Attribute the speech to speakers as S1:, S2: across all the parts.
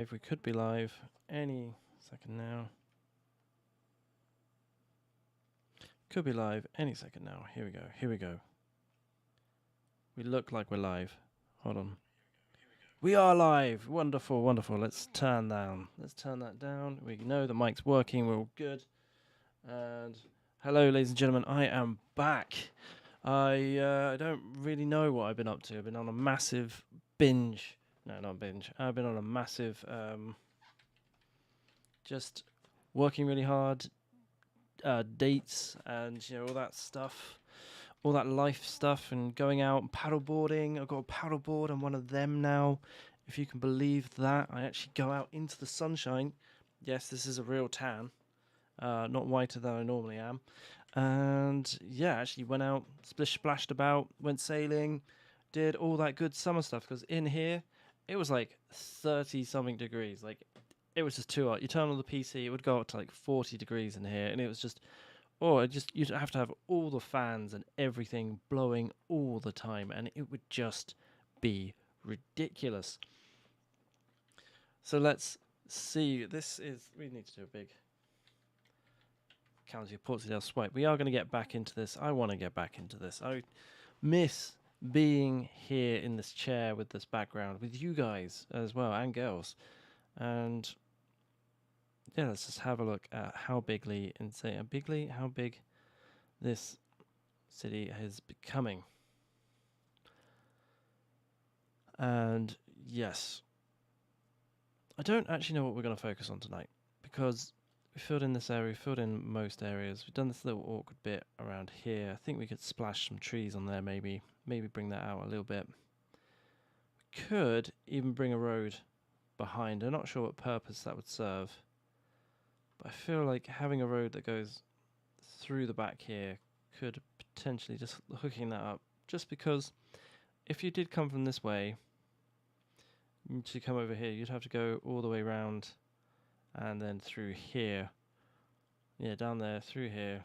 S1: If we could be live any second now. Could be live any second now. Here we go. Here we go. We look like we're live. Hold on. We are live. Wonderful, wonderful. Let's turn down. Let's turn that down. We know the mic's working. We're all good. And hello, ladies and gentlemen. I am back. I don't really know what I've been up to. I've been on a massive binge. No, not binge. I've been on a massive just working really hard, dates and all that stuff, all that life stuff, and going out and paddleboarding. I've got a paddleboard. I'm one of them now, if you can believe that. I actually go out into the sunshine. Yes, this is a real tan, not whiter than I normally am. And yeah, actually went out, splish splashed about, went sailing, did all that good summer stuff. Because in here, it was like 30 something degrees. Like, it was just too hot. You turn on the PC, it would go up to like 40 degrees in here, and it was just, you'd have to have all the fans and everything blowing all the time, and it would just be ridiculous. So let's see. We need to do a big County of Portsleydale swipe. We are going to get back into this. I want to get back into this. I miss being here in this chair with this background, with you guys as well, and girls. And yeah, let's just have a look at how big this city is becoming. And yes, I don't actually know what we're going to focus on tonight, because we filled in this area, we filled in most areas. We've done this little awkward bit around here. I think we could splash some trees on there, maybe bring that out a little bit. We could even bring a road behind. I'm not sure what purpose that would serve, but I feel like having a road that goes through the back here could potentially, just hooking that up, just because if you did come from this way to come over here, you'd have to go all the way around and then through here. Yeah, down there, through here.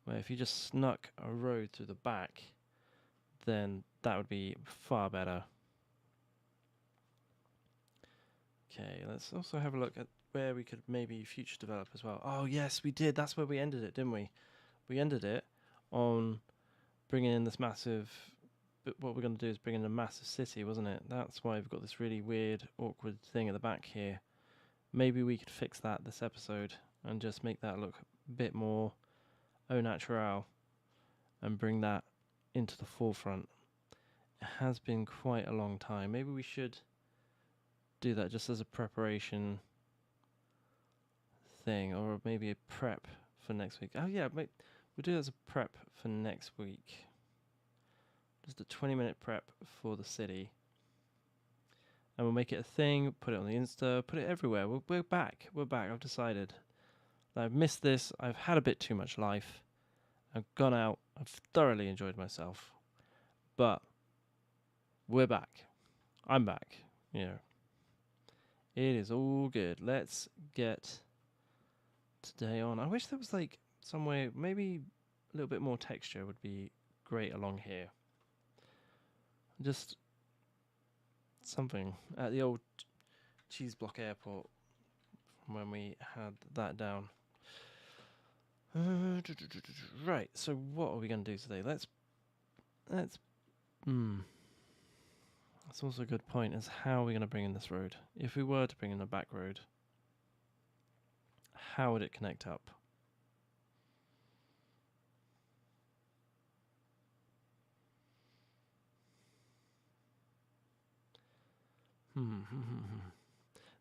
S1: Where if you just snuck a road through the back, then that would be far better. Okay, let's also have a look at where we could maybe future develop as well. Oh yes, we did. That's where we ended it, didn't we? We ended it on bringing in this massive... But what we're going to do is bring in a massive city, wasn't it? That's why we've got this really weird, awkward thing at the back here. Maybe we could fix that this episode and just make that look a bit more au naturel and bring that into the forefront. It has been quite a long time. Maybe we should do that just as a preparation thing, or maybe a prep for next week. Oh yeah, we'll do it as a prep for next week. Just a 20-minute prep for the city. And we'll make it a thing, put it on the Insta, put it everywhere. We're back. We're back. I've decided. I've missed this. I've had a bit too much life. I've gone out. I've thoroughly enjoyed myself. But we're back. I'm back. It is all good. Let's get today on. I wish there was like some way, maybe a little bit more texture would be great along here. Just something at the old cheese block airport when we had that down. Right, so what are we going to do today? That's also a good point, is how are we going to bring in this road? If we were to bring in a back road, how would it connect up?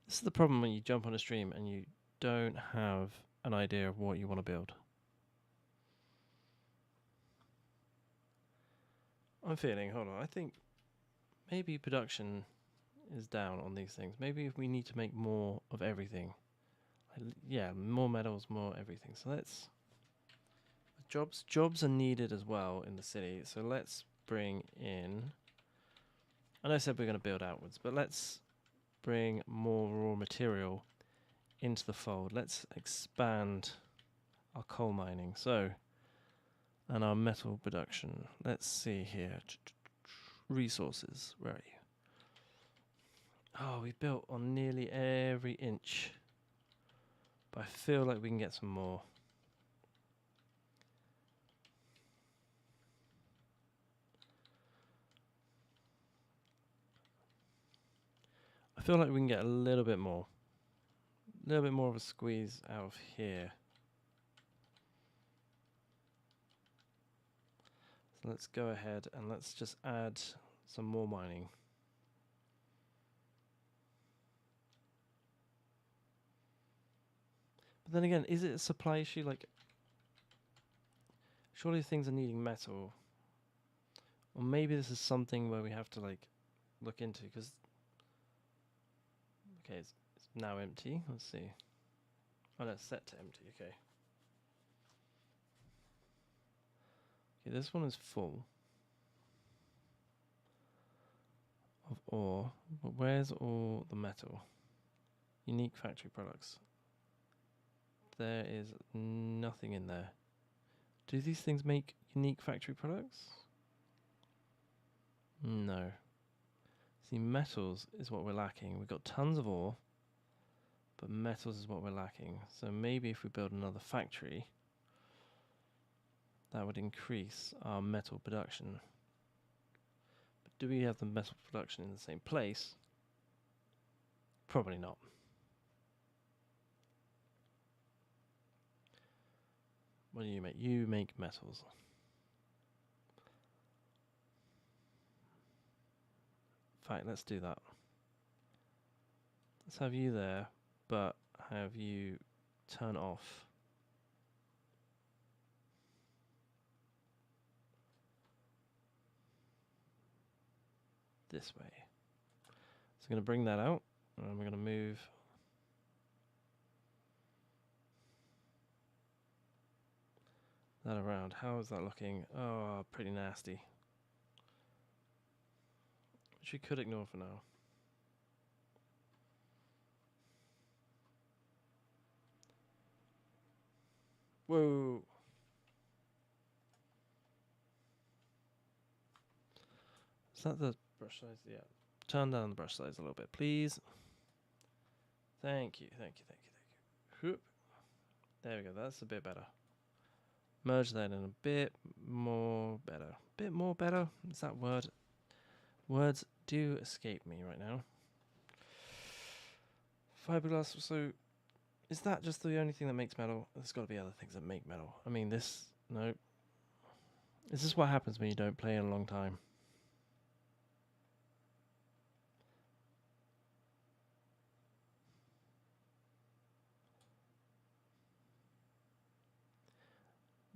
S1: This is the problem when you jump on a stream and you don't have an idea of what you want to build. I'm feeling, hold on, I think maybe production is down on these things. Maybe if we need to make more of everything. Yeah, more metals, more everything. So let's... Jobs are needed as well in the city. So let's bring in... I know I said we're going to build outwards, but let's bring more raw material into the fold. Let's expand our coal mining. So, and our metal production. Let's see here. Resources. Where are you? Oh, we built on nearly every inch. But I feel like we can get some more. I feel like we can get a little bit more. A little bit more of a squeeze out of here. So let's go ahead and let's just add some more mining. But then again, is it a supply issue? Like, surely things are needing metal. Or maybe this is something where we have to like look into, because okay, it's now empty. Let's see. Oh no, it's set to empty. Okay. Okay, this one is full of ore, but where's all the metal? Unique factory products. There is nothing in there. Do these things make unique factory products? No. See, metals is what we're lacking. We've got tons of ore, but metals is what we're lacking. So maybe if we build another factory, that would increase our metal production. But do we have the metal production in the same place? Probably not. What do you make? You make metals. In fact, let's do that. Let's have you there, but have you turn off this way. So I'm going to bring that out, and we're going to move that around. How is that looking? Oh, pretty nasty. Which we could ignore for now. Whoa! Is that the brush size? Yeah. Turn down the brush size a little bit, please. Thank you, thank you, thank you, thank you. Whoop. There we go, that's a bit better. Merge that in a bit more better. Bit more better? Is that word? Words do escape me right now. Fiberglass, so is that just the only thing that makes metal? There's got to be other things that make metal. I mean, this, no. Is this what happens when you don't play in a long time?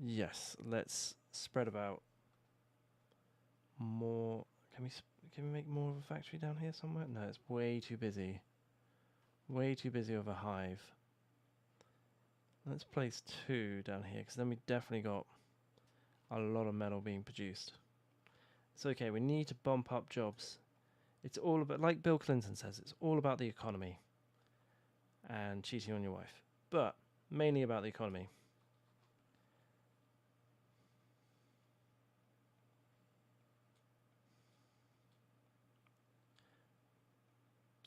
S1: Yes, let's spread about more. Can we make more of a factory down here somewhere? No, it's way too busy. Way too busy of a hive. Let's place 2 down here, because then we definitely got a lot of metal being produced. It's okay, we need to bump up jobs. It's all about, like Bill Clinton says, it's all about the economy and cheating on your wife. But mainly about the economy.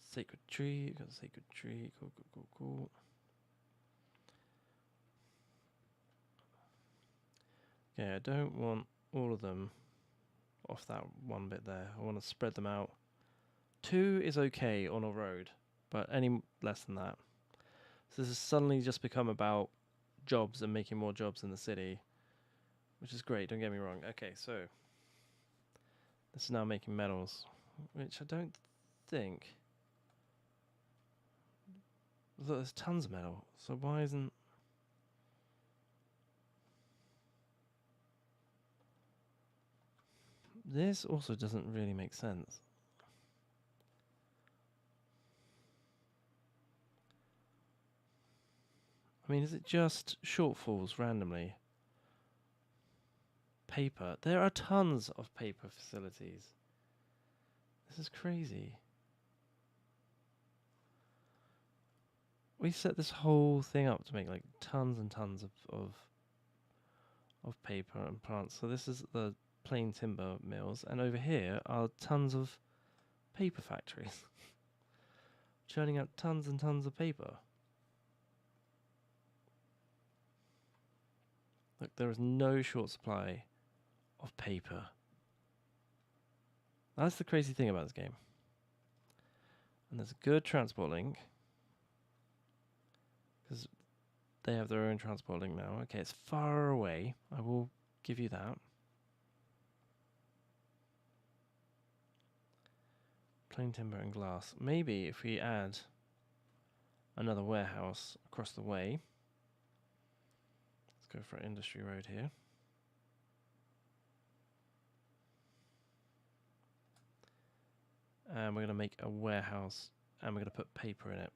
S1: Sacred tree, got a sacred tree, cool, cool, cool, cool. Okay, I don't want all of them off that one bit there. I want to spread them out. 2 is okay on a road, but any less than that. So this has suddenly just become about jobs and making more jobs in the city, which is great, don't get me wrong. Okay, so this is now making metals, which I don't think... Look, there's tons of metal, so why isn't... This also doesn't really make sense. I mean, is it just shortfalls randomly? Paper. There are tons of paper facilities. This is crazy. We set this whole thing up to make like tons and tons of paper and plants. So this is the plain timber mills, and over here are tons of paper factories. churning out tons and tons of paper. Look, there is no short supply of paper. That's the crazy thing about this game. And there's a good transport link, because they have their own transport link now. Okay, it's far away. I will give you that. Plain timber and glass. Maybe if we add another warehouse across the way. Let's go for an industry road here. And we're going to make a warehouse, and we're going to put paper in it.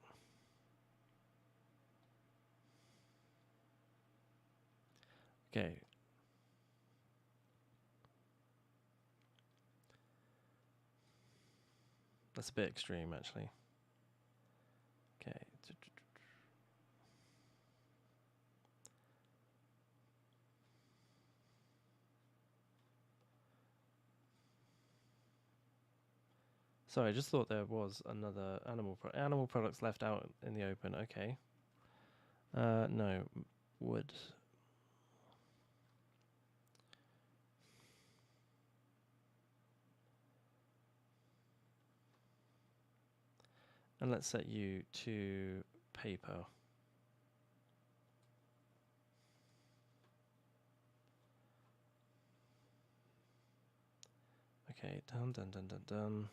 S1: Okay. That's a bit extreme, actually. Okay. Sorry, I just thought there was another animal products left out in the open. Okay. No, wood. And let's set you to paper. Okay, done.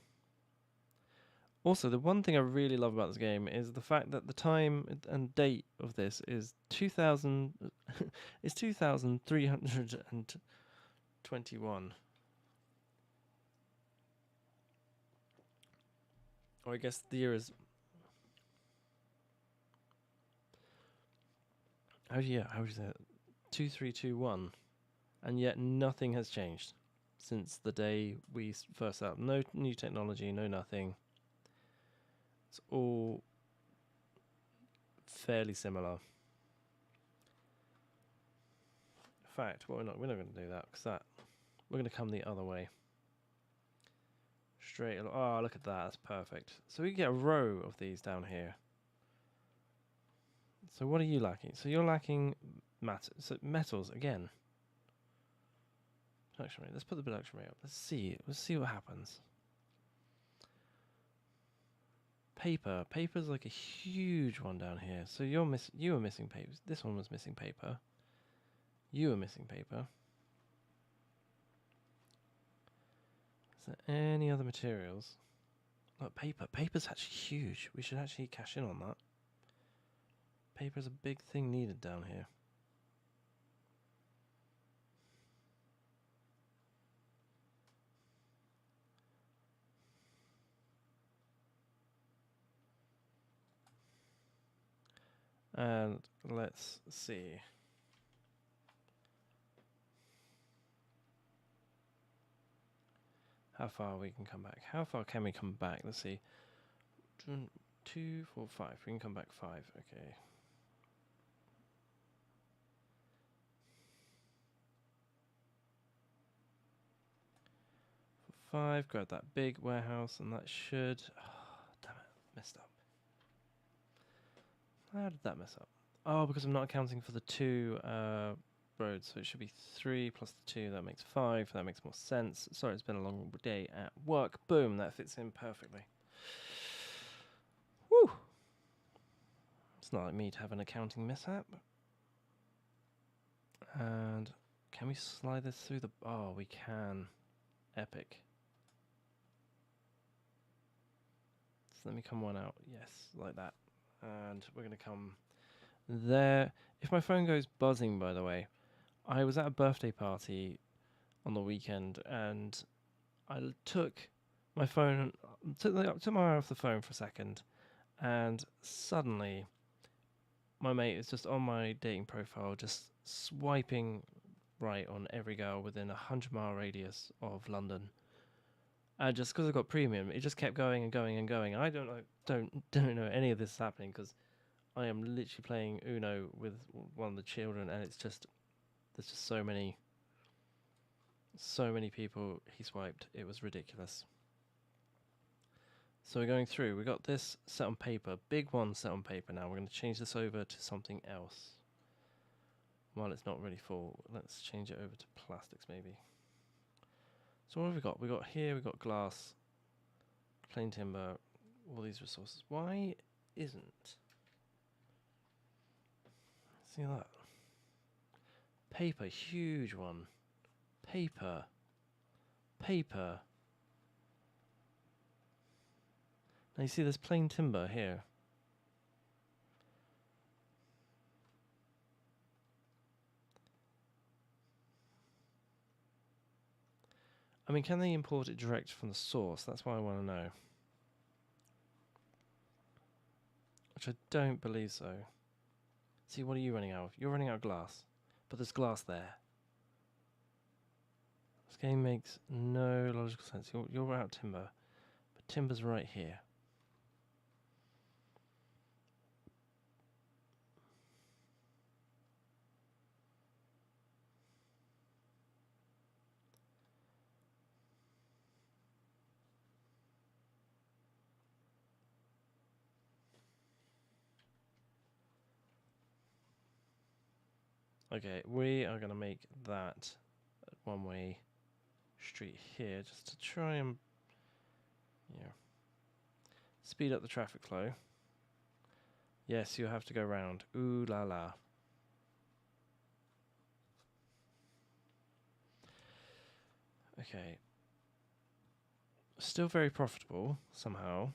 S1: Also, the one thing I really love about this game is the fact that the time and date of this is 2000 is 2321. Or I guess the year is how do you say it? 2321, and yet nothing has changed since the day we first set up. No new technology, no nothing. It's all fairly similar. In fact, we're not going to do that, because we're going to come the other way. Straight. Oh, look at that. That's perfect. So we get a row of these down here. So what are you lacking? So you're lacking metals again. Production rate. Let's put the production rate up. Let's see what happens. Paper. Paper's like a huge one down here. So you were missing paper. This one was missing paper. You were missing paper. Is there any other materials? Look, paper. Paper's actually huge. We should actually cash in on that. Paper's a big thing needed down here. And let's see. How far we can come back. How far can we come back? Let's see. 2, 4, 5. We can come back 5. Okay. For 5, grab that big warehouse, and that should... Oh, damn it. Messed up. How did that mess up? Oh, because I'm not accounting for the 2 roads, so it should be 3 plus the 2. That makes 5. That makes more sense. Sorry, it's been a long day at work. Boom, that fits in perfectly. Woo! It's not like me to have an accounting mishap. And can we slide this through the... Oh, we can. Epic. So let me come one out. Yes, like that. And we're going to come there. If my phone goes buzzing, by the way, I was at a birthday party on the weekend, and I took my phone, took my eye off the phone for a second, and suddenly my mate is just on my dating profile, just swiping right on every girl within 100-mile radius of London. And just because I've got premium, it just kept going and going and going. I don't know any of this is happening, because I am literally playing Uno with one of the children, and it's just there's just so many people he swiped. It was ridiculous. So we're going through. We got this set on paper, big one set on paper now. We're going to change this over to something else. While it's not really full, let's change it over to plastics maybe. So what have we got? We got here, we got glass, plain timber, all these resources. Why isn't? See that? Paper, huge one. Paper. Paper. Now you see this plain timber here. I mean, can they import it direct from the source? That's what I want to know. Which I don't believe so. See, what are you running out of? You're running out of glass. But there's glass there. This game makes no logical sense. You're out of timber. But timber's right here. Okay, we are going to make that a one-way street here just to try and speed up the traffic flow. Yes, you have to go round. Ooh la la. Okay. Still very profitable somehow.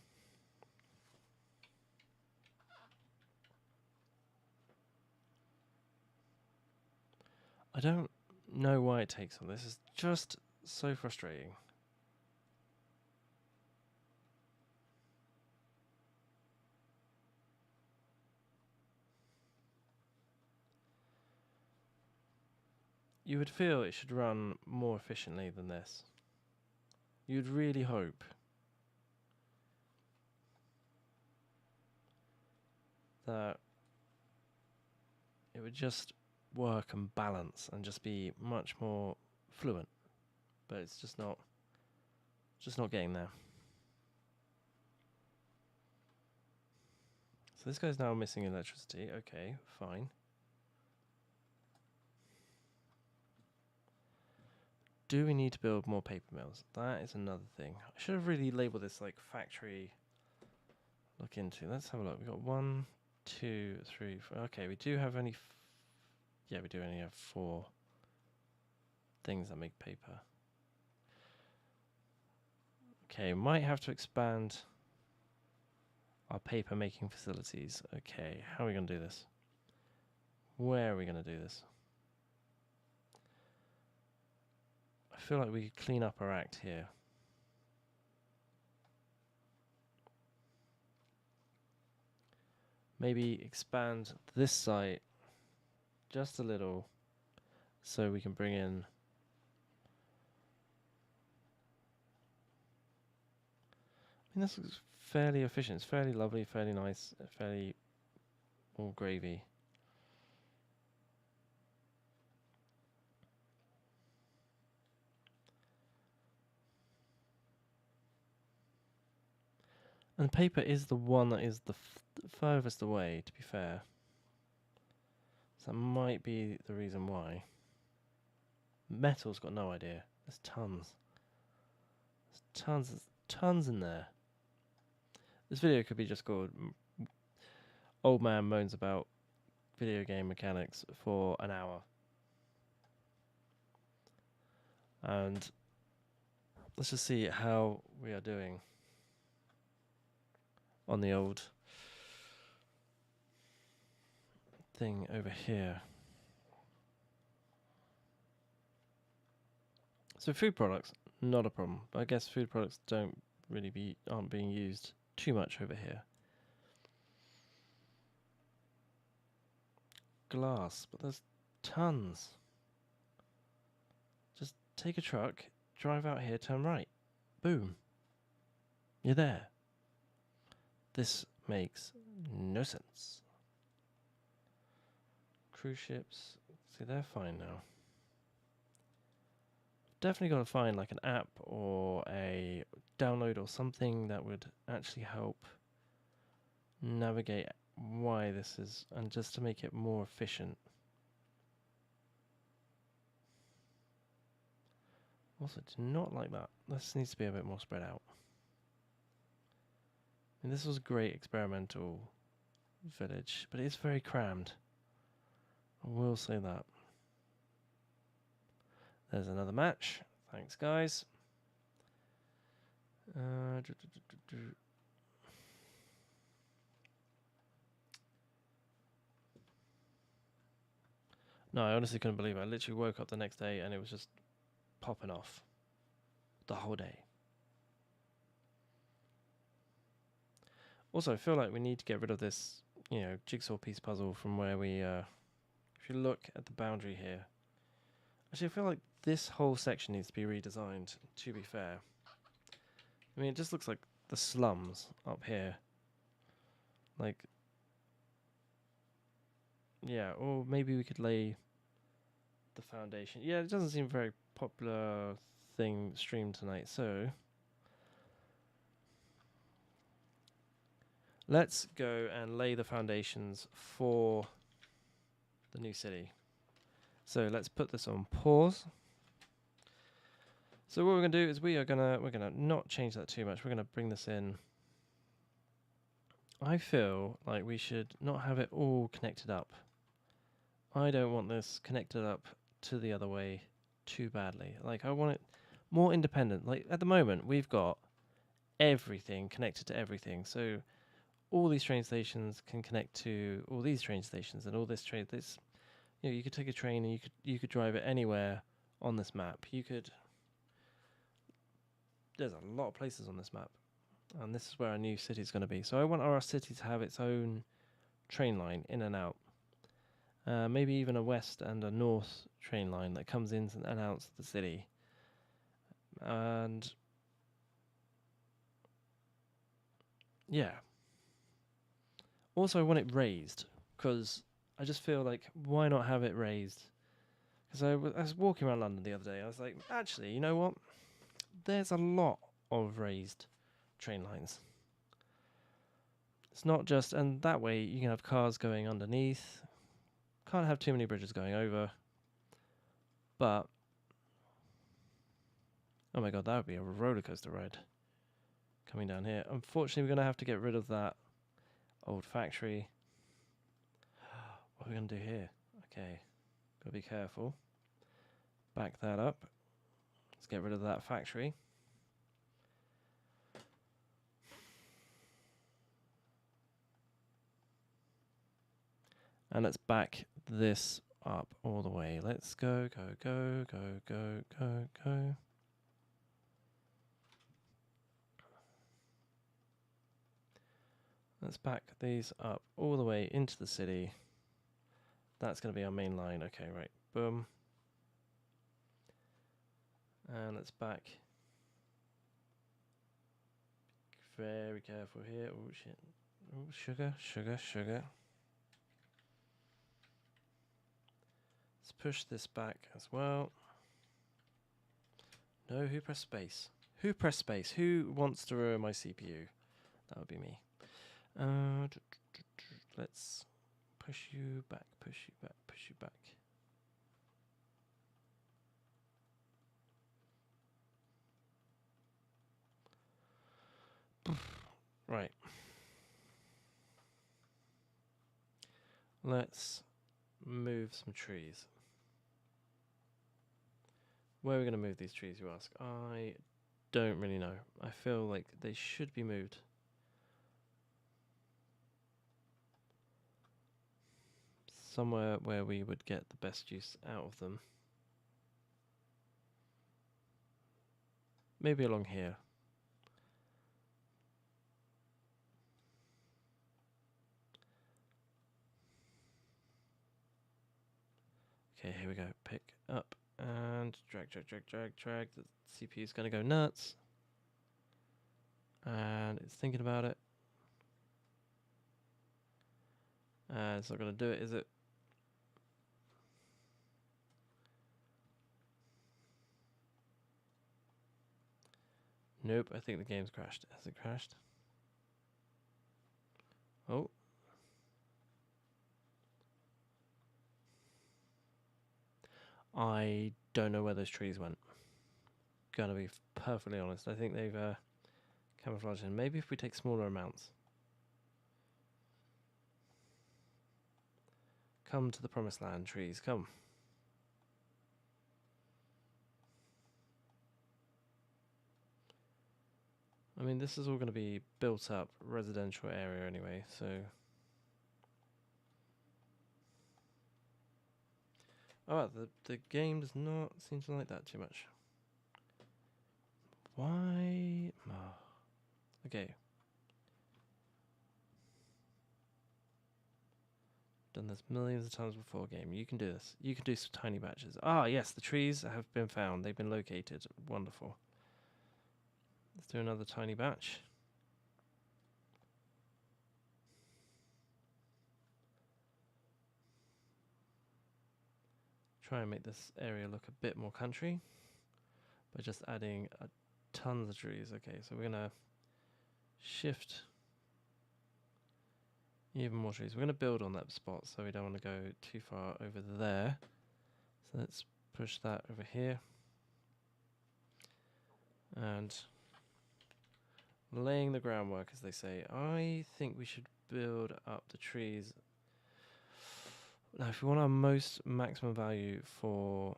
S1: I don't know why it takes all this. It's just so frustrating. You would feel it should run more efficiently than this. You'd really hope that it would just work and balance and just be much more fluent. But it's just not getting there. So this guy's now missing electricity. Okay, fine. Do we need to build more paper mills? That is another thing. I should have really labeled this like factory. Look into. Let's have a look. We've got 1, 2, 3, 4. Okay, we do have only. Yeah, we do only have 4 things that make paper. Okay, might have to expand our paper making facilities. Okay, how are we going to do this? Where are we going to do this? I feel like we could clean up our act here. Maybe expand this site just a little so we can bring in I mean, this looks fairly efficient. It's fairly lovely, fairly nice, fairly all gravy. And paper is the one that is the furthest away, to be fair. So that might be the reason why. Metal's got no idea. There's tons. There's tons in there. This video could be just called Old Man Moans About Video Game Mechanics for an hour. And let's just see how we are doing on the old thing over here. So food products, not a problem. But I guess food products aren't being used too much over here. Glass, but there's tons. Just take a truck, drive out here, turn right. Boom. You're there. This makes no sense. Cruise ships, see, they're fine now. Definitely got to find like an app or a download or something that would actually help navigate why this is, and just to make it more efficient. Also, do not like that. This needs to be a bit more spread out. And this was a great experimental village, but it's very crammed. I will say that. There's another match. Thanks, guys. No, I honestly couldn't believe it. I literally woke up the next day and it was just popping off the whole day. Also, I feel like we need to get rid of this, jigsaw piece puzzle from where we, if you look at the boundary here. Actually, I feel like this whole section needs to be redesigned, to be fair. I mean, it just looks like the slums up here. Like, yeah, or maybe we could lay the foundation. Yeah, it doesn't seem a very popular thing streamed tonight, so let's go and lay the foundations for the new city. So let's put this on pause. So what we're gonna do is we're gonna not change that too much. We're gonna bring this in. I feel like we should not have it all connected up. I don't want this connected up to the other way too badly. Like, I want it more independent. Like, at the moment, we've got everything connected to everything. So all these train stations can connect to all these train stations, and all this train. This, you could take a train and you could drive it anywhere on this map. There's a lot of places on this map, and this is where our new city is going to be. So I want our city to have its own train line in and out. Maybe even a west and a north train line that comes in and out of the city. And yeah. Also, I want it raised, because I just feel like, why not have it raised? Because I was walking around London the other day, I was like, actually, you know what? There's a lot of raised train lines. It's not just, and that way you can have cars going underneath. Can't have too many bridges going over. But, oh my god, that would be a roller coaster ride coming down here. Unfortunately, we're going to have to get rid of that old factory. What are we going to do here? Okay, got to be careful. Back that up. Let's get rid of that factory. And let's back this up all the way. Let's go. Let's back these up all the way into the city. That's going to be our main line. Okay, right. Boom. And let's back. Very careful here. Oh, shit. Oh, sugar. Let's push this back as well. No, who pressed space? Who pressed space? Who wants to ruin my CPU? That would be me. Let's push you back. Right. Let's move some trees. Where are we going to move these trees, you ask? I don't really know. I feel like they should be moved. Somewhere where we would get the best use out of them. Maybe along here. Okay, here we go. Pick up and drag. The CPU is going to go nuts. And it's thinking about it. And it's not going to do it, is it? Nope, I think the game's crashed. Has it crashed? Oh. I don't know where those trees went. Gonna be perfectly honest. I think they've camouflaged in. Maybe if we take smaller amounts. Come to the promised land, trees, come. I mean, this is all going to be built up residential area anyway, so... Oh, the game does not seem to like that too much. Why? Oh. Okay. Done this millions of times before, game. You can do this. You can do some tiny batches. Ah, yes, the trees have been found. They've been located. Wonderful. Let's do another tiny batch. Try and make this area look a bit more country by just adding tons of trees. Okay, so we're going to shift even more trees. We're going to build on that spot, so we don't want to go too far over there. So let's push that over here. And laying the groundwork, as they say. I think we should build up the trees. Now, if we want our maximum value for...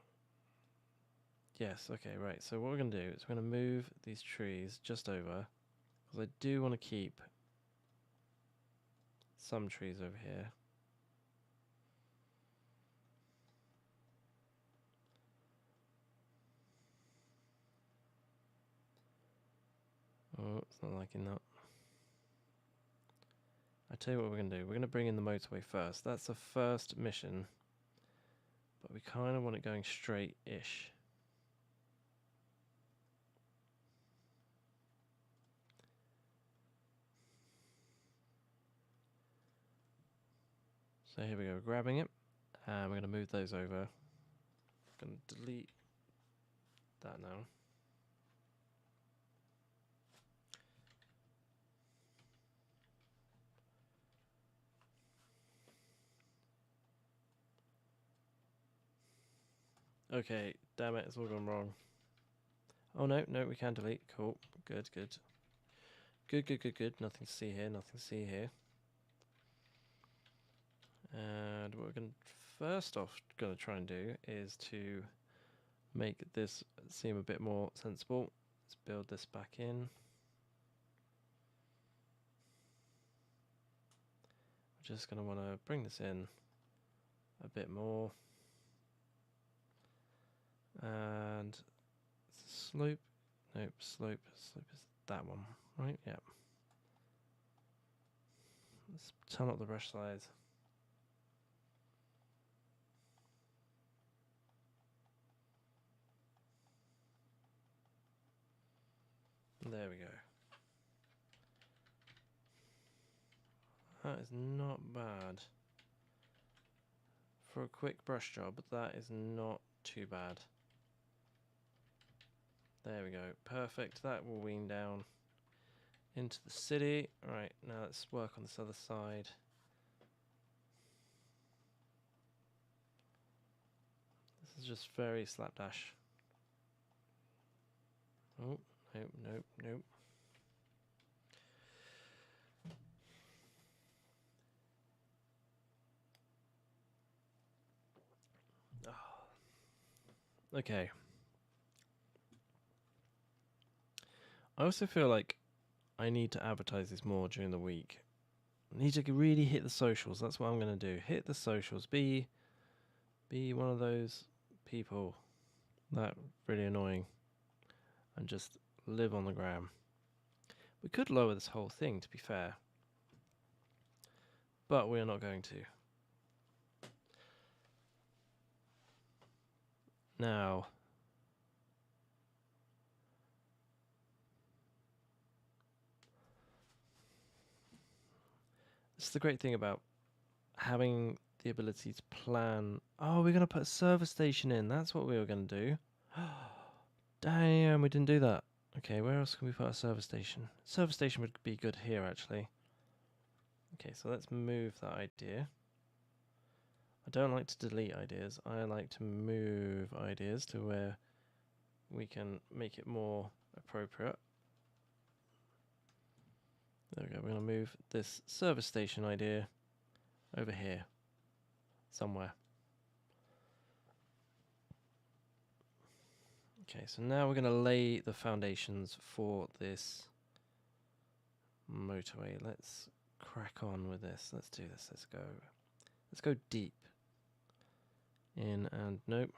S1: Yes, okay, right. So what we're going to do is we're going to move these trees just over, because I do want to keep some trees over here. Oh, it's not liking that. I tell you what we're going to do. We're going to bring in the motorway first. That's the first mission, but we kind of want it going straight-ish. So here we go, grabbing it, and we're going to move those over. Going to delete that now. Okay, damn it, it's all gone wrong. Oh no, we can delete. Cool, good. Good. Nothing to see here, nothing to see here. And what we're going to first off going to try and do is to make this seem a bit more sensible. Let's build this back in. We're just going to want to bring this in a bit more. And slope. Nope, slope is that one, right? Yeah. Let's turn up the brush size. There we go. That is not bad. For a quick brush job, that is not too bad. There we go. Perfect. That will wean down into the city. Right, now let's work on this other side. This is just very slapdash. Oh, nope. Oh. Okay. I also feel like I need to advertise this more during the week. I need to really hit the socials. That's what I'm going to do. Hit the socials. Be one of those people that really annoying and just live on the gram. We could lower this whole thing, to be fair, but we are not going to. Now, this is the great thing about having the ability to plan. Oh, we're going to put a service station in. That's what we were going to do. Damn, we didn't do that. Okay, where else can we put a service station? Service station would be good here, actually. Okay, so let's move that idea. I don't like to delete ideas. I like to move ideas to where we can make it more appropriate. There we go. We're going to move this service station idea over here somewhere. Okay, so now we're going to lay the foundations for this motorway. Let's crack on with this. Let's do this. Let's go deep. In and nope.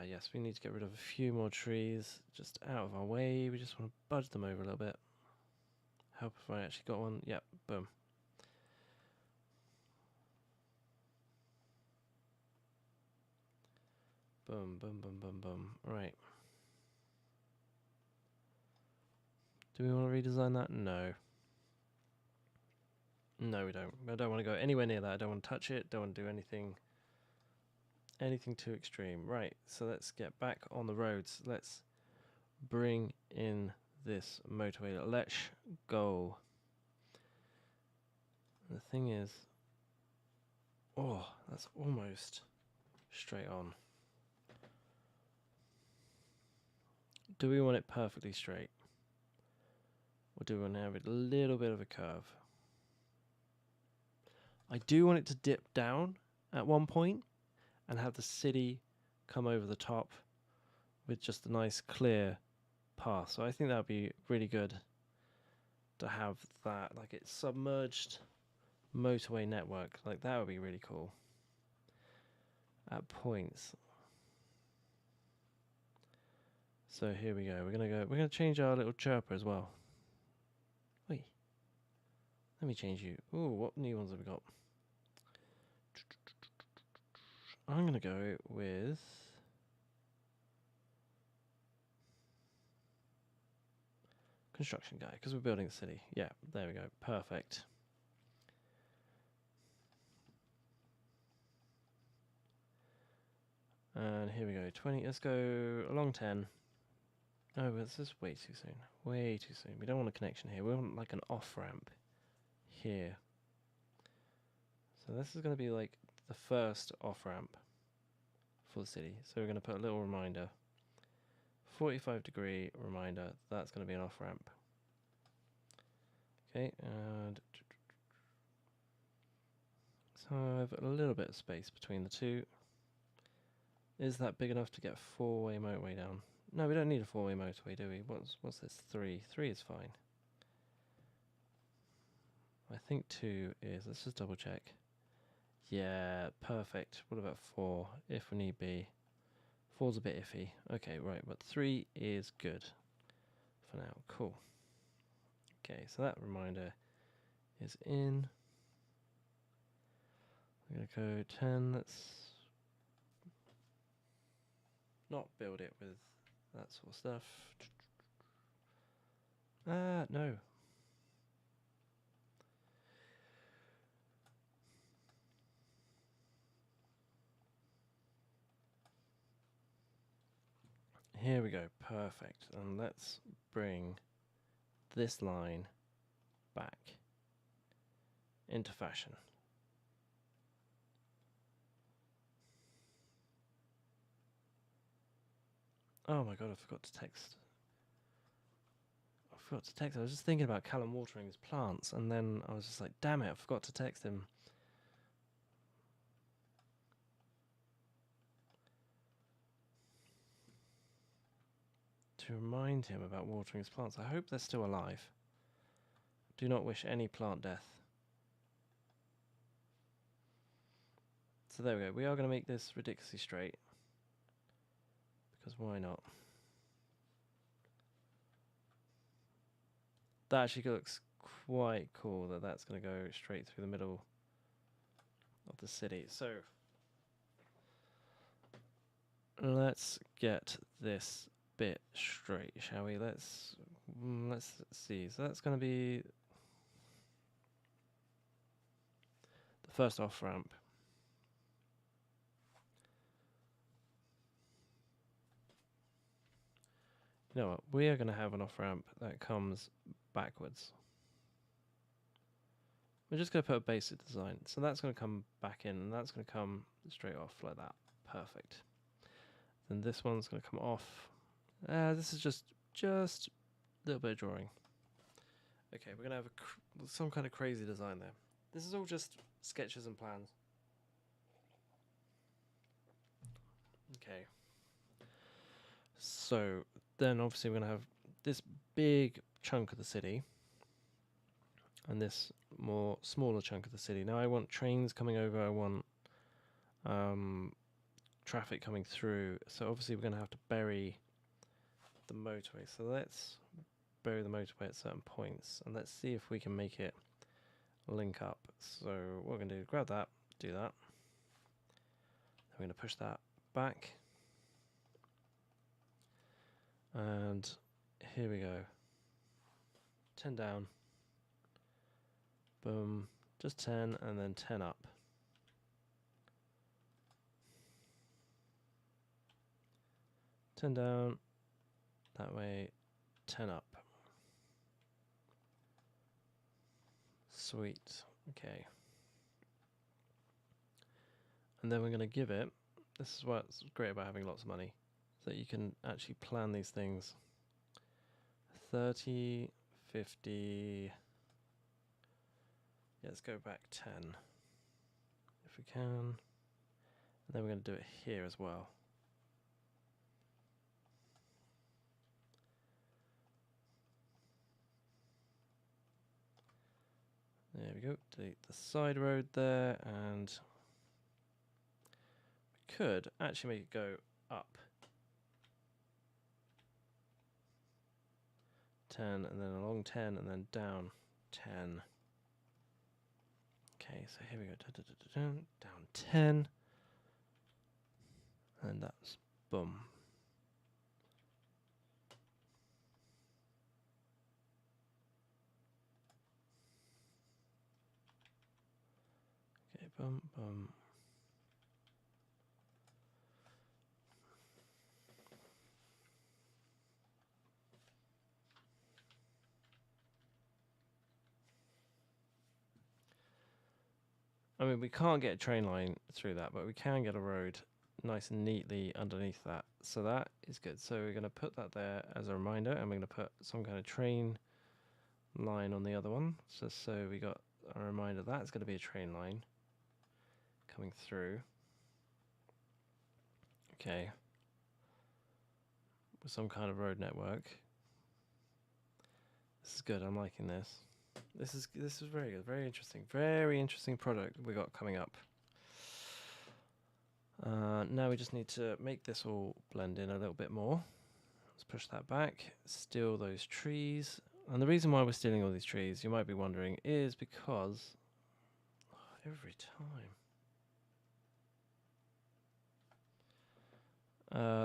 S1: Yes, we need to get rid of a few more trees just out of our way. We just want to budge them over a little bit. Help if I actually got one. Yep, boom. Boom, boom, boom, boom, boom. Right. Do we want to redesign that? No. No, we don't. I don't want to go anywhere near that. I don't want to touch it. Don't want to do anything too extreme. Right, so let's get back on the roads. Let's bring in this motorway. Let's go. The thing is, oh, that's almost straight on. Do we want it perfectly straight? Or do we want to have it a little bit of a curve? I do want it to dip down at one point and have the city come over the top with just a nice clear path. So I think that would be really good to have that, like it's submerged motorway network. Like that would be really cool at points. So here we go. We're gonna change our little chirper as well. Wait. Let me change you. Ooh, what new ones have we got? I'm gonna go with construction guy because we're building the city. Yeah, there we go. Perfect. And here we go. 20. Let's go along 10. Oh, but this is way too soon. Way too soon. We don't want a connection here. We want like an off ramp here. So this is going to be like the first off ramp for the city. So we're going to put a little reminder. 45-degree reminder. That's going to be an off ramp. Okay, and so I have a little bit of space between the two. Is that big enough to get a 4-way motorway down? No, we don't need a 4-way motorway, do we? What's this? 3. 3 is fine. I think 2 is. Let's just double check. Yeah, perfect. What about 4? If we need be. 4's a bit iffy. Okay, right, but 3 is good for now. Cool. Okay, so that reminder is in. I'm gonna go 10. Let's not build it with that sort of stuff. No. Here we go. Perfect. And let's bring this line back into fashion. Oh my god, I forgot to text. I was just thinking about Callum watering his plants, and then I was just like, damn it, I forgot to text him. To remind him about watering his plants. I hope they're still alive. Do not wish any plant death. So there we go. We are going to make this ridiculously straight. Because why not? That actually looks quite cool that that's going to go straight through the middle of the city. So let's get this bit straight, shall we? Let's see. So that's going to be the first off ramp. You know what? We are going to have an off-ramp that comes backwards. We're just going to put a basic design. So that's going to come back in, and that's going to come straight off like that. Perfect. Then this one's going to come off. This is just a little bit of drawing. Okay, we're going to have some kind of crazy design there. This is all just sketches and plans. Okay. So then obviously we're going to have this big chunk of the city and this more smaller chunk of the city. Now I want trains coming over, I want traffic coming through, so obviously we're going to have to bury the motorway. So let's bury the motorway at certain points and let's see if we can make it link up. So what we're going to do, grab that, do that. Then we're going to push that back. And here we go. 10 down. Boom. Just 10 and then 10 up. Ten down. That way. 10 up. Sweet. Okay. And then we're going to give it. This is what's great about having lots of money. So that you can actually plan these things. 30, 50. Yeah, let's go back 10. If we can. And then we're going to do it here as well. There we go. Delete the side road there, and we could actually make it go up 10, and then along 10, and then down 10. Okay, so here we go. Down 10, and that's boom. Okay, boom, boom. I mean, we can't get a train line through that, but we can get a road nice and neatly underneath that. So that is good. So we're going to put that there as a reminder, and we're going to put some kind of train line on the other one. So we got a reminder that's going to be a train line coming through. Okay. With some kind of road network. This is good. I'm liking this. This is very good. Very interesting product we got coming up. Now we just need to make this all blend in a little bit more. Let's push that back. Steal those trees. And the reason why we're stealing all these trees, you might be wondering, is because every time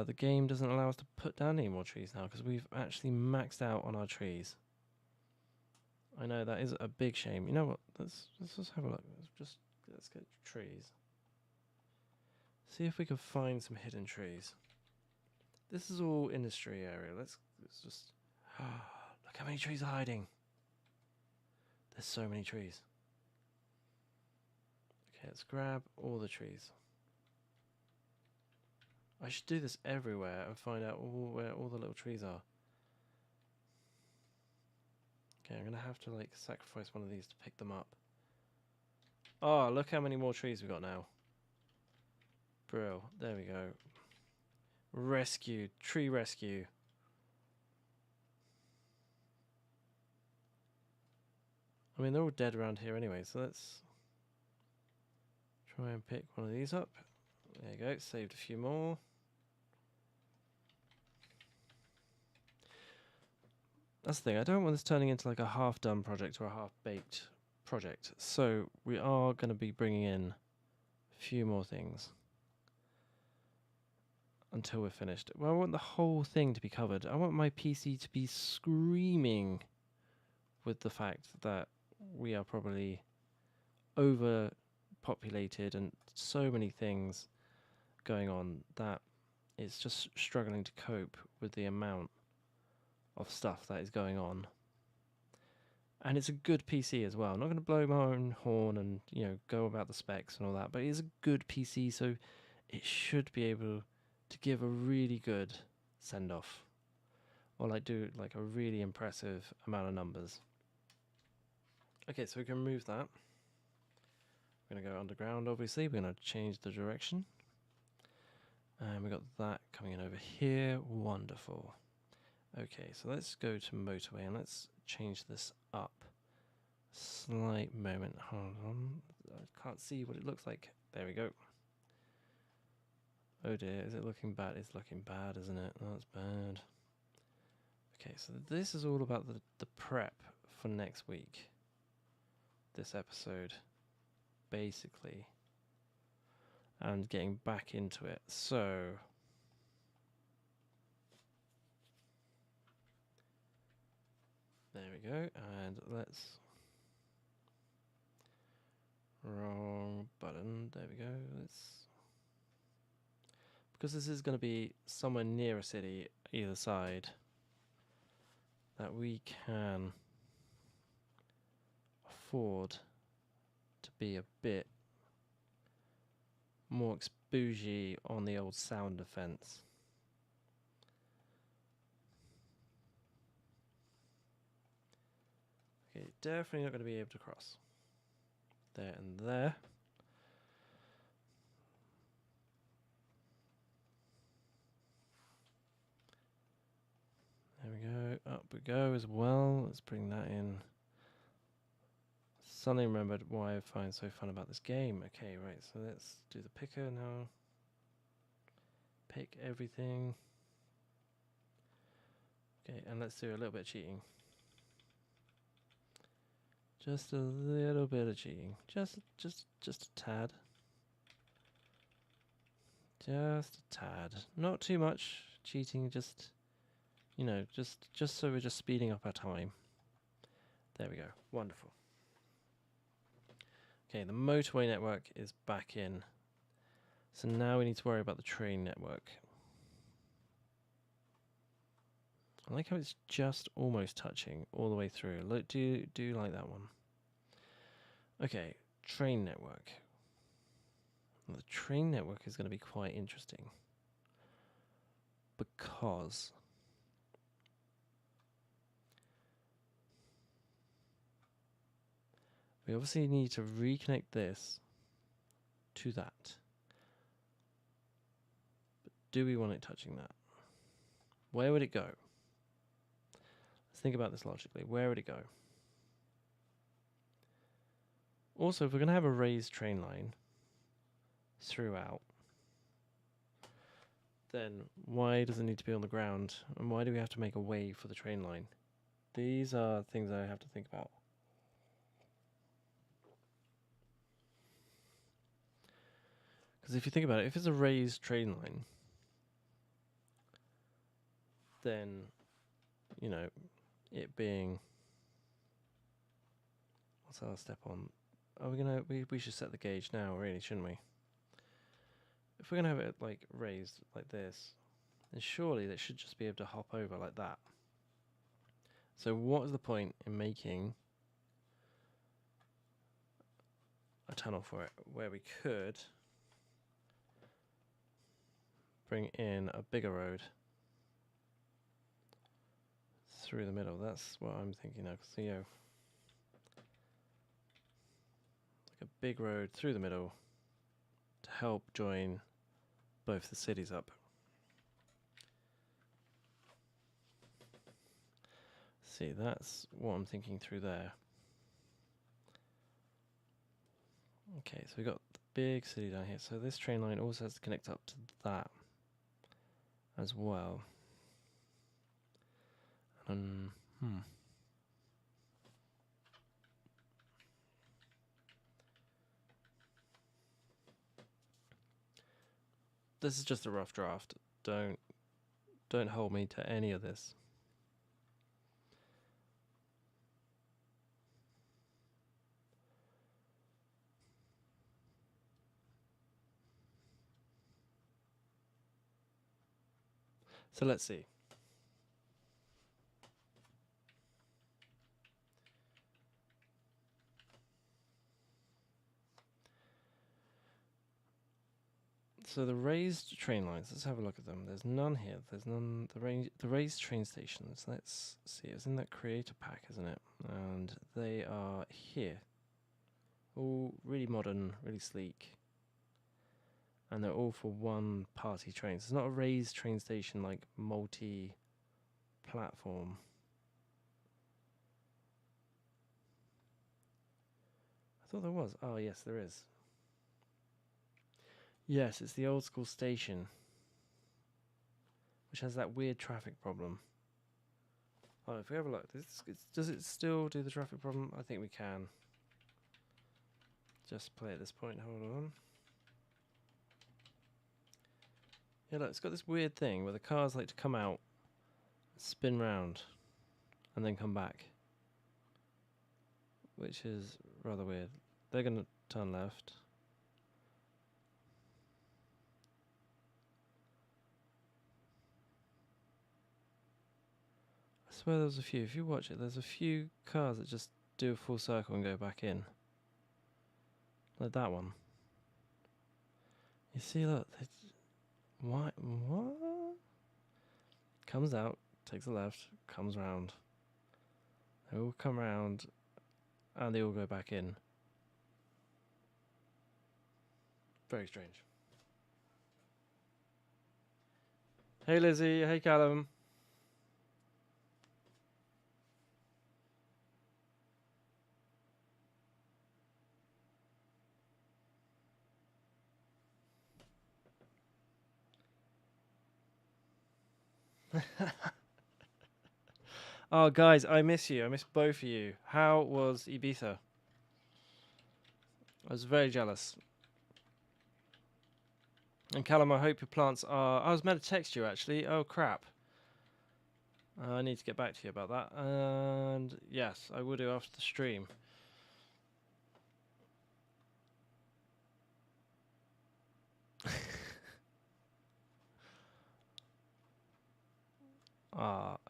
S1: the game doesn't allow us to put down any more trees now because we've actually maxed out on our trees. I know that is a big shame. You know what? Let's just have a look. Let's get trees. See if we can find some hidden trees. This is all industry area. Let's just look how many trees are hiding. There's so many trees. Okay, let's grab all the trees. I should do this everywhere and find out where all the little trees are. Okay, I'm gonna have to like sacrifice one of these to pick them up. Oh, look how many more trees we got now. Brill, there we go. Rescue, tree rescue. I mean, they're all dead around here anyway, so let's try and pick one of these up. There you go, saved a few more. That's the thing, I don't want this turning into like a half-done project or a half-baked project. So we are going to be bringing in a few more things until we're finished. Well, I want the whole thing to be covered. I want my PC to be screaming with the fact that we are probably overpopulated and so many things going on that it's just struggling to cope with the amount of stuff that is going on. And it's a good PC as well. I'm not going to blow my own horn and, go about the specs and all that, but it is a good PC, so it should be able to give a really good send-off. Or do a really impressive amount of numbers. Okay, so we can remove that. We're going to go underground, obviously. We're going to change the direction. And we got that coming in over here. Wonderful. Okay, so let's go to motorway and let's change this up. Slight moment. Hold on. I can't see what it looks like. There we go. Oh dear, is it looking bad? It's looking bad, isn't it? Oh, that's bad. Okay, so this is all about the prep for next week. This episode, basically. And getting back into it. So there we go. And let's... Wrong button. There we go. Because this is going to be somewhere near a city, either side, that we can afford to be a bit more exposure on the old sound defense. Okay, definitely not going to be able to cross. There and there. There we go. Up we go as well. Let's bring that in. Suddenly remembered why I find so fun about this game. Okay, right, so let's do the picker now. Pick everything. Okay, and let's do a little bit of cheating. Just a little bit of cheating. Just a tad. Just a tad. Not too much cheating, just just so we're just speeding up our time. There we go. Wonderful. Okay, the motorway network is back in. So now we need to worry about the train network. I like how it's just almost touching all the way through. Look, do like that one. Okay, train network. Well, the train network is going to be quite interesting. Because we obviously need to reconnect this to that. But do we want it touching that? Where would it go? Let's think about this logically. Where would it go? Also, if we're going to have a raised train line throughout, then why does it need to be on the ground? And why do we have to make a way for the train line? These are things I have to think about. Because if you think about it, if it's a raised train line, then, it being... What's our step on? Are we gonna... We should set the gauge now, really, shouldn't we? If we're gonna have it, raised like this, then surely that should just be able to hop over like that. So what is the point in making a tunnel for it where we could bring in a bigger road through the middle? That's what I'm thinking of. So, like a big road through the middle to help join both the cities up. See, that's what I'm thinking through there. Okay, so we've got the big city down here. So this train line also has to connect up to that as well. This is just a rough draft. Don't hold me to any of this. So let's see. So the raised train lines. Let's have a look at them. There's none here. There's none. The raised train stations. Let's see. It's in that creator pack, isn't it? And they are here. All really modern, really sleek. And they're all for one party trains. It's not a raised train station like multi-platform. I thought there was. Oh, yes, there is. Yes, it's the old school station, which has that weird traffic problem. Oh, if we have a look, does it still do the traffic problem? I think we can. Just play at this point. Hold on. Yeah, look, it's got this weird thing where the cars like to come out, spin round, and then come back, which is rather weird. They're going to turn left. I swear there's a few. If you watch it, there's a few cars that just do a full circle and go back in. Like that one. You see, look. Why? What? Comes out, takes a left, comes round. They all come round, and they all go back in. Very strange. Hey Lizzie, hey Callum. Oh guys, I miss you. I miss both of you. How was Ibiza? I was very jealous. And Callum, I hope your plants are... I was meant to text you actually. Oh crap. I need to get back to you about that. And yes, I will do after the stream.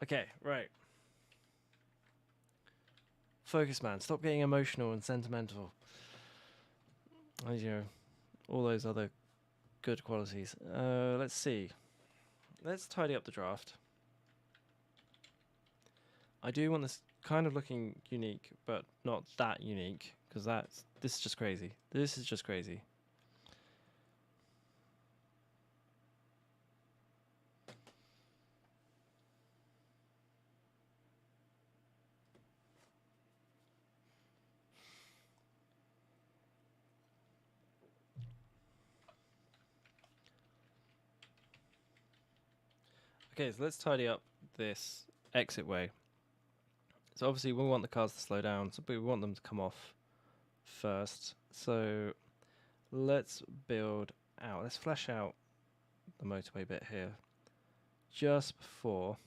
S1: Okay, right. Focus, man. Stop getting emotional and sentimental. As you know, all those other good qualities. Let's see. Let's tidy up the draft. I do want this kind of looking unique, but not that unique, because this is just crazy. This is just crazy. Okay, so let's tidy up this exit way. So obviously we want the cars to slow down, but we want them to come off first. So let's build out. Let's flesh out the motorway bit here just before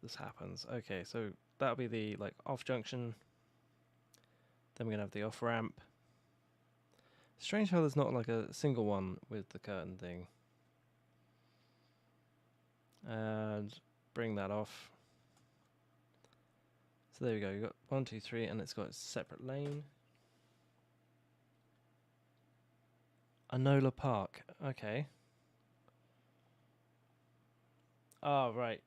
S1: this happens. Okay, so that'll be the off junction. Then we're gonna have the off ramp. Strange how there's not like a single one with the curtain thing. And bring that off. So there we go. You've got 1, 2, 3, and it's got a separate lane. Anola Park. Okay. Oh, right.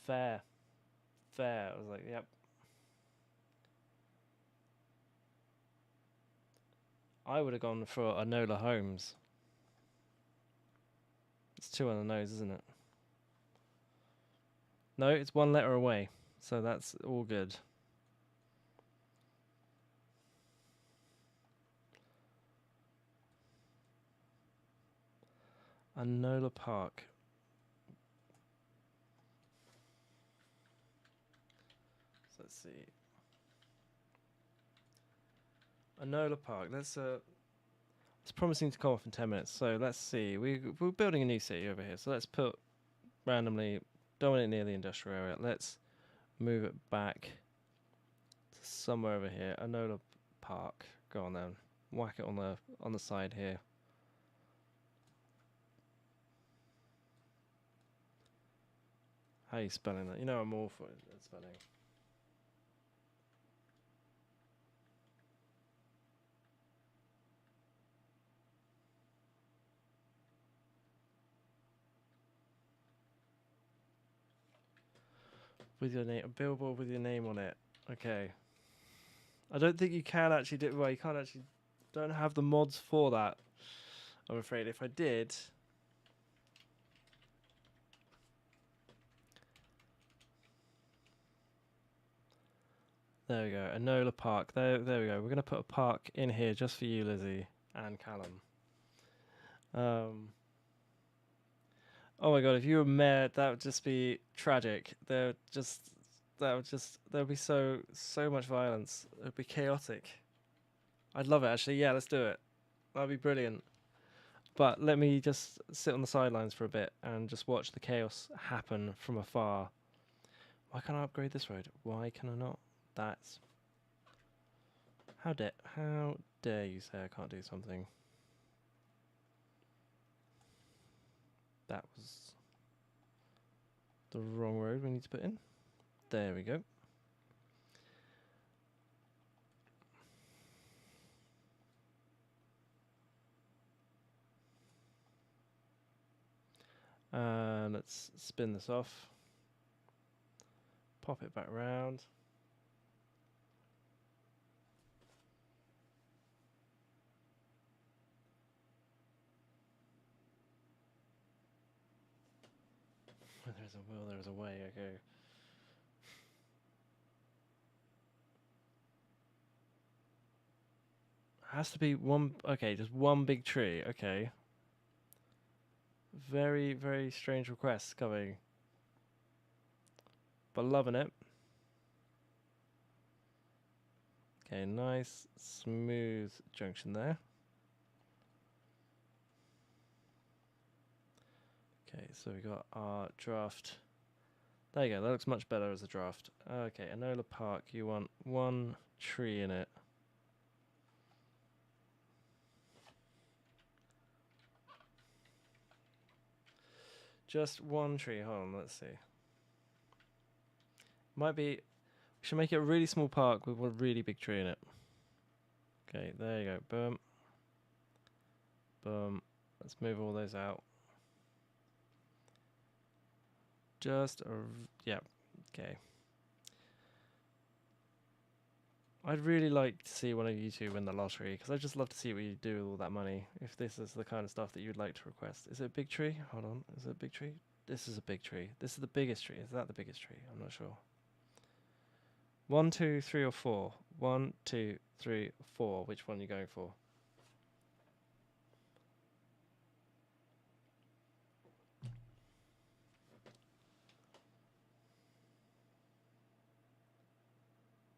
S1: Fair. I was like, yep. I would have gone for Anola Homes. It's 2 on the nose, isn't it? No, it's 1 letter away. So that's all good. Anola Park. So let's see. Anola Park. It's promising to come off in 10 minutes. So let's see. We're building a new city over here. So let's put randomly dominate near the industrial area. Let's move it back to somewhere over here. Anola Park. Go on then. Whack it on the side here. How are you spelling that? You know I'm awful at spelling. With your name, a billboard with your name on it. Okay. I don't think you can actually do. Well, you can't actually. Don't have the mods for that. I'm afraid. If I did. There we go. Enola Park. There we go. We're gonna put a park in here just for you, Lizzie and Callum. Oh my god, if you were mayor, that would just be tragic. There'd be so much violence. It would be chaotic. I'd love it actually. Yeah, let's do it. That'd be brilliant. But let me just sit on the sidelines for a bit and just watch the chaos happen from afar. Why can't I upgrade this road? Why can I not? That's how dare you say I can't do something? That was the wrong road we need to put in. There we go. Let's spin this off. Pop it back round. Where there's a will, there is a way. Okay. Has to be one. Okay, just one big tree. Okay. Very, very strange requests coming. But loving it. Okay, nice, smooth junction there. Okay, so we got our draft. There you go, that looks much better as a draft. Okay, Enola Park, you want one tree in it. Just one tree, hold on, let's see. Might be, we should make it a really small park with one really big tree in it. Okay, there you go, boom. Boom, let's move all those out. Yeah, okay. I'd really like to see one of you two win the lottery, because I'd just love to see what you do with all that money, if this is the kind of stuff that you'd like to request. Is it a big tree? Hold on, is it a big tree? This is a big tree. This is the biggest tree. Is that the biggest tree? I'm not sure. 1, 2, 3 or 4? 1, 2, 3, 4. Which one are you going for?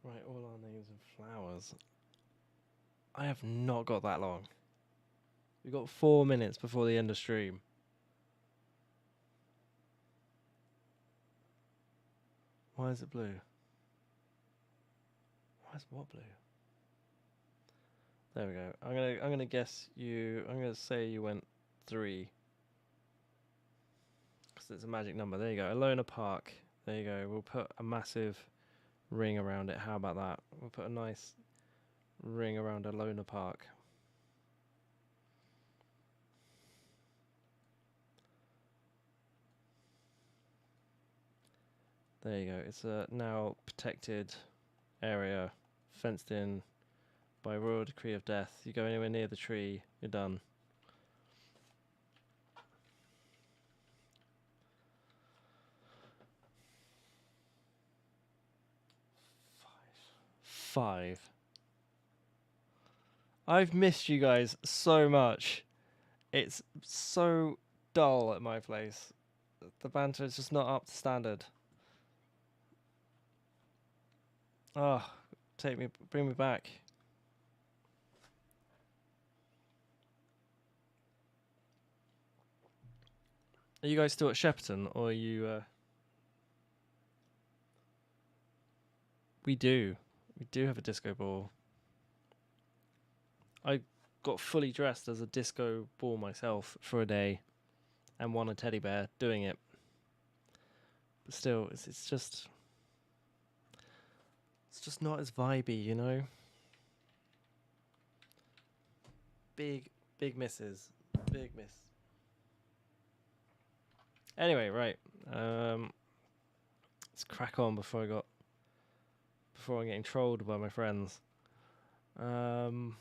S1: Right, all our names and flowers. I have not got that long. We've got 4 minutes before the end of stream. Why is it blue? Why is what blue? There we go. I'm gonna guess you. I'm gonna say you went 3. Because it's a magic number. There you go. Alona Park. There you go. We'll put a massive ring around it. How about that? We'll put a nice ring around Alona Park. There you go. It's a now protected area, fenced in by royal decree of death. You go anywhere near the tree, you're done. 5. I've missed you guys so much. It's so dull at my place. The banter is just not up to standard. Oh, bring me back. Are you guys still at Shepperton, or are you? We do have a disco ball. I got fully dressed as a disco ball myself for a day, and won a teddy bear doing it. But still, it's just not as vibey, you know. Big misses, big miss. Anyway, right. Let's crack on before I'm getting trolled by my friends. Let's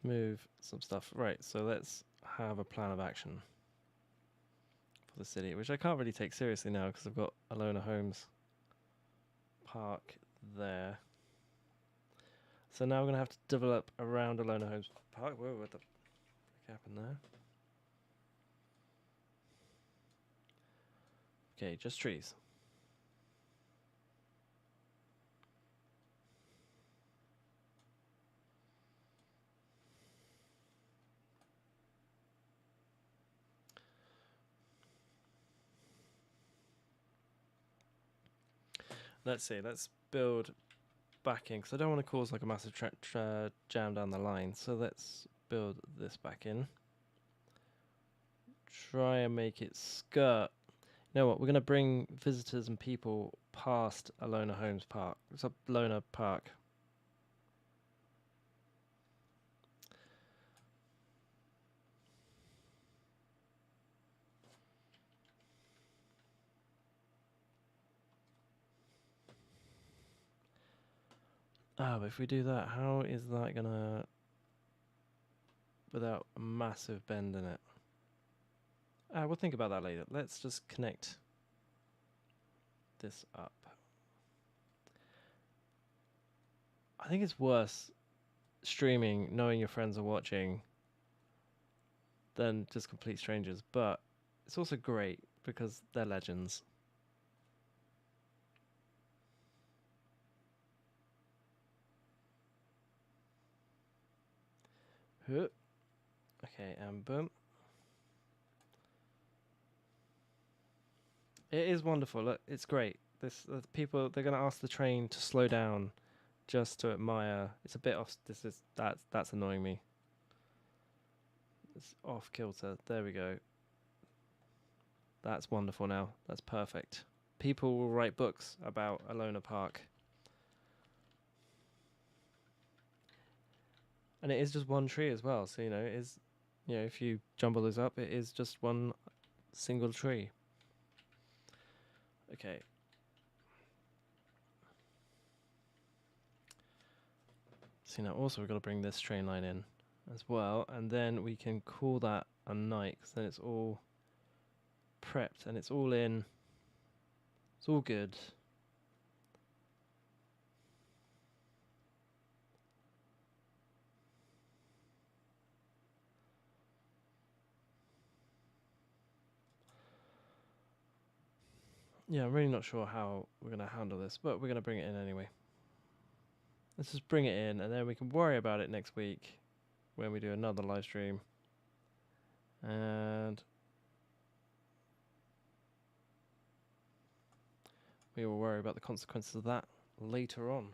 S1: move some stuff. Right, so let's have a plan of action for the city, which I can't really take seriously now because I've got Alona Homes Park there. So now we're going to have to develop around Alona Homes Park. Whoa, what the frick happened there? Okay, just trees. Let's see, let's build back in, because I don't want to cause like a massive jam down the line. So let's build this back in. Try and make it skirt. You know what, we're going to bring visitors and people past Alona Homes Park. It's up Alona Park. Oh, but if we do that, how is that going to... without a massive bend in it? We'll think about that later. Let's just connect this up. I think it's worse streaming knowing your friends are watching than just complete strangers, but it's also great because they're legends. Okay, and boom. It is wonderful. Look, it's great. This people, they're going to ask the train to slow down just to admire. It's a bit off. That's annoying me. It's off kilter. There we go. That's wonderful now. That's perfect. People will write books about Alona Park. And it is just one tree as well. So, it is, if you jumble this up, it is just one single tree. Okay. So now also we've got to bring this train line in as well. And then we can call that a night, because then it's all prepped and it's all in. It's all good. Yeah, I'm really not sure how we're going to handle this, but we're going to bring it in anyway. Let's just bring it in, and then we can worry about it next week when we do another live stream. And we will worry about the consequences of that later on.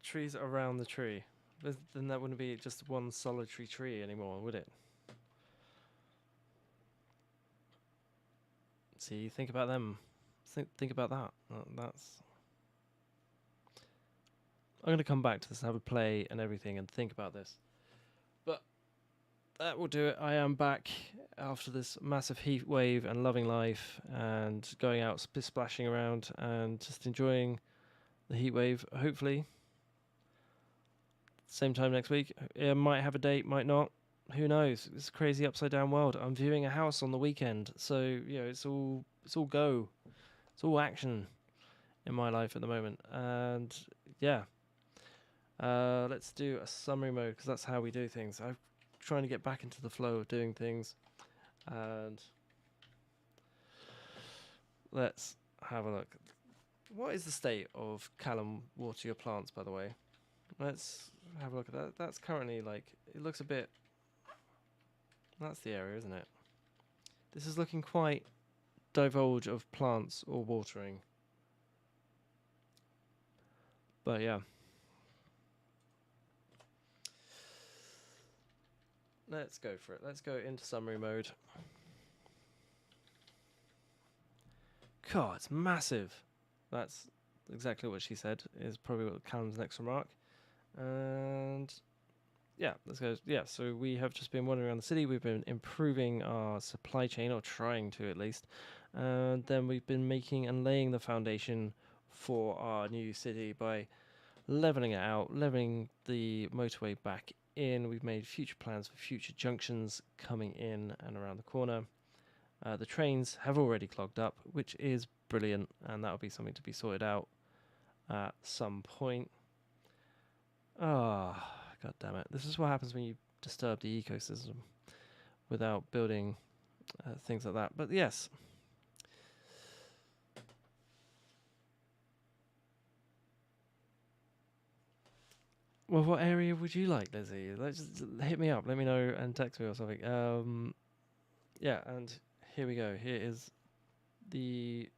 S1: Trees around the tree. Then that wouldn't be just one solitary tree anymore, would it? See, think about them. Think about that. That's... I'm going to come back to this and have a play and everything and think about this. But that will do it. I am back after this massive heat wave and loving life and going out splashing around and just enjoying the heat wave, hopefully. Same time next week. I might have a date, might not. Who knows? It's a crazy upside down world. I'm viewing a house on the weekend, so it's all go. It's all action in my life at the moment. And yeah. Let's do a summary mode, because that's how we do things. I'm trying to get back into the flow of doing things. And let's have a look. What is the state of Callum Water Your Plants, by the way? Let's have a look at that. That's currently it looks a bit... That's the area, isn't it? This is looking quite divulge of plants or watering. But yeah. Let's go for it. Let's go into summary mode. God, it's massive. That's exactly what she said, is probably what Callum's next remark. And yeah, let's go. Yeah, so we have just been wandering around the city. We've been improving our supply chain, or trying to at least. And then we've been making and laying the foundation for our new city by leveling it out, leveling the motorway back in. We've made future plans for future junctions coming in and around the corner. The trains have already clogged up, which is brilliant, and that'll be something to be sorted out at some point. Ah, god damn it. This is what happens when you disturb the ecosystem without building things like that. But yes. Well, what area would you like, Lizzie? Let's just hit me up. Let me know and text me or something. Yeah, and here we go. Here is the...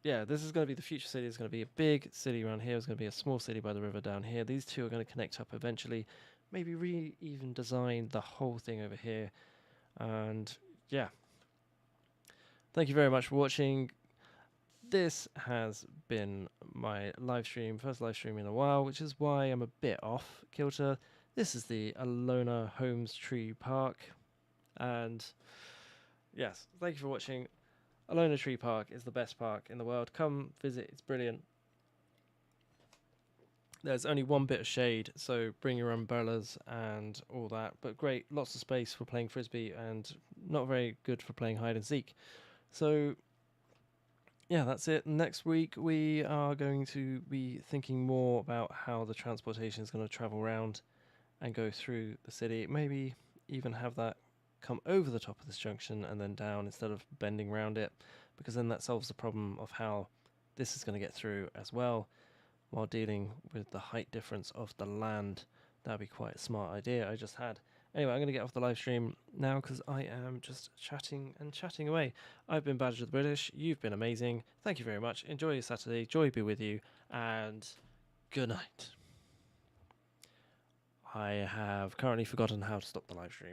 S1: Yeah, this is going to be the future city. It's going to be a big city around here. It's going to be a small city by the river down here. These two are going to connect up eventually. Maybe even design the whole thing over here. And yeah. Thank you very much for watching. This has been my live stream, first live stream in a while, which is why I'm a bit off kilter. This is the Alona Holmes Tree Park. And yes, thank you for watching. Alona Tree Park is the best park in the world. Come visit, it's brilliant. There's only one bit of shade, so bring your umbrellas and all that. But great, lots of space for playing frisbee and not very good for playing hide and seek. So yeah, that's it. Next week we are going to be thinking more about how the transportation is going to travel around and go through the city. Maybe even have that come over the top of this junction and then down instead of bending around it, because then that solves the problem of how this is going to get through as well, while dealing with the height difference of the land. That'd be quite a smart idea I just had. Anyway, I'm going to get off the live stream now because I am just chatting and chatting away. I've been Badger the British. You've been amazing. Thank you very much. Enjoy your Saturday. Joy be with you. And good night. I have currently forgotten how to stop the live stream.